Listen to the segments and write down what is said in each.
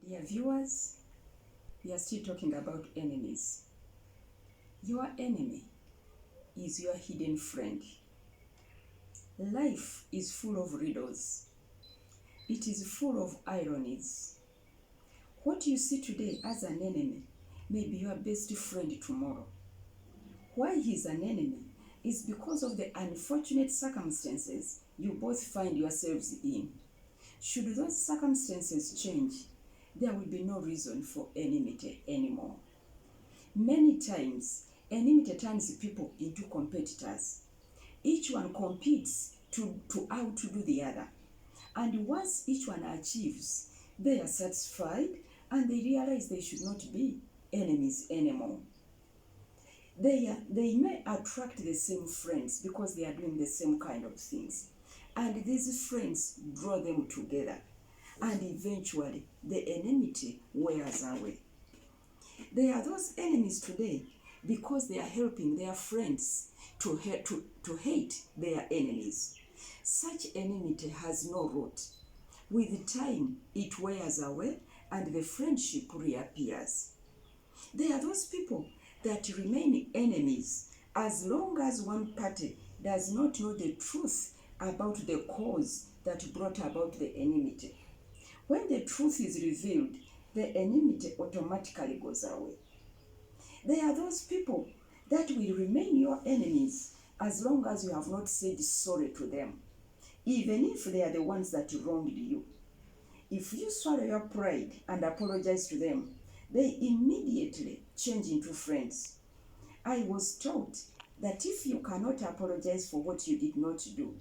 Dear viewers, we are still talking about enemies. Your enemy is your hidden friend. Life is full of riddles. It is full of ironies. What you see today as an enemy may be your best friend tomorrow. Why he is an enemy is because of the unfortunate circumstances you both find yourselves in. Should those circumstances change, there will be no reason for enmity anymore. Many times, enmity turns people into competitors. Each one competes to outdo the other. And once each one achieves, they are satisfied and they realize they should not be enemies anymore. They may attract the same friends because they are doing the same kind of things. And these friends draw them together. And eventually, the enmity wears away. There are those enemies today because they are helping their friends to hate their enemies. Such enmity has no root. With time, it wears away and the friendship reappears. There are those people that remain enemies as long as one party does not know the truth about the cause that brought about the enmity. When the truth is revealed, the enmity automatically goes away. There are those people that will remain your enemies as long as you have not said sorry to them, even if they are the ones that wronged you. If you swallow your pride and apologize to them, they immediately change into friends. I was taught that if you cannot apologize for what you did not do,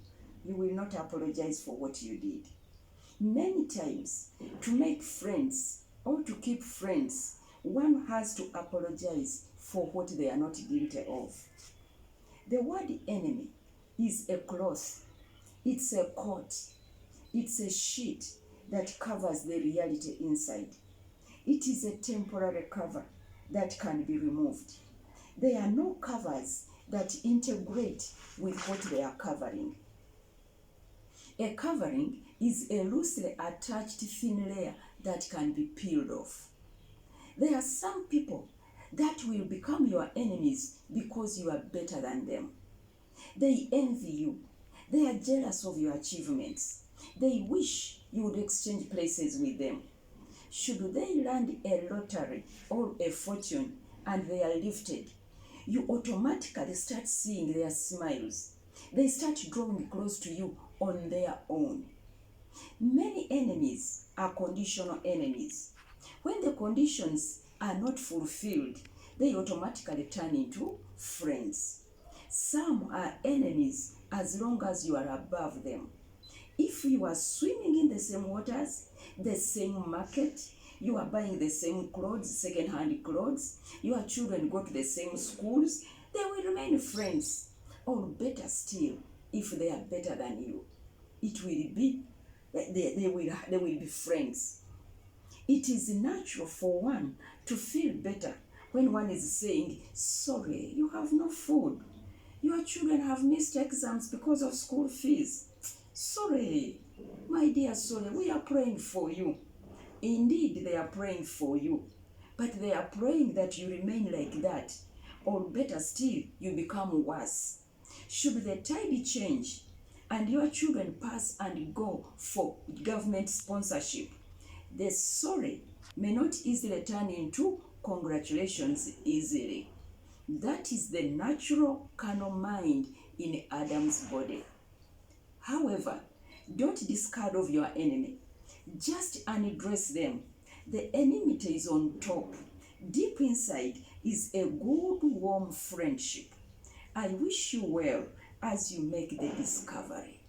you will not apologize for what you did. Many times, to make friends or to keep friends, one has to apologize for what they are not guilty of. The word enemy is a cloth, it's a coat, it's a sheet that covers the reality inside. It is a temporary cover that can be removed. There are no covers that integrate with what they are covering. A covering is a loosely attached thin layer that can be peeled off. There are some people that will become your enemies because you are better than them. They envy you. They are jealous of your achievements. They wish you would exchange places with them. Should they land a lottery or a fortune and they are lifted, you automatically start seeing their smiles. They start drawing close to you on their own. Many enemies are conditional enemies. When the conditions are not fulfilled, they automatically turn into friends. Some are enemies as long as you are above them. If you are swimming in the same waters, the same market, you are buying the same clothes, second-hand clothes, your children go to the same schools, they will remain friends. Or better still, if they are better than you, it will be, they will be friends. It is natural for one to feel better when one is saying, sorry, you have no food. Your children have missed exams because of school fees. Sorry, my dear, sorry, we are praying for you. Indeed, they are praying for you, but they are praying that you remain like that, or better still, you become worse. Should the tide change and your children pass and go for government sponsorship, the sorry may not easily turn into congratulations easily. That is the natural carnal mind in Adam's body. However, don't discard of your enemy. Just unaddress them. The enmity is on top. Deep inside is a good, warm friendship. I wish you well as you make the discovery.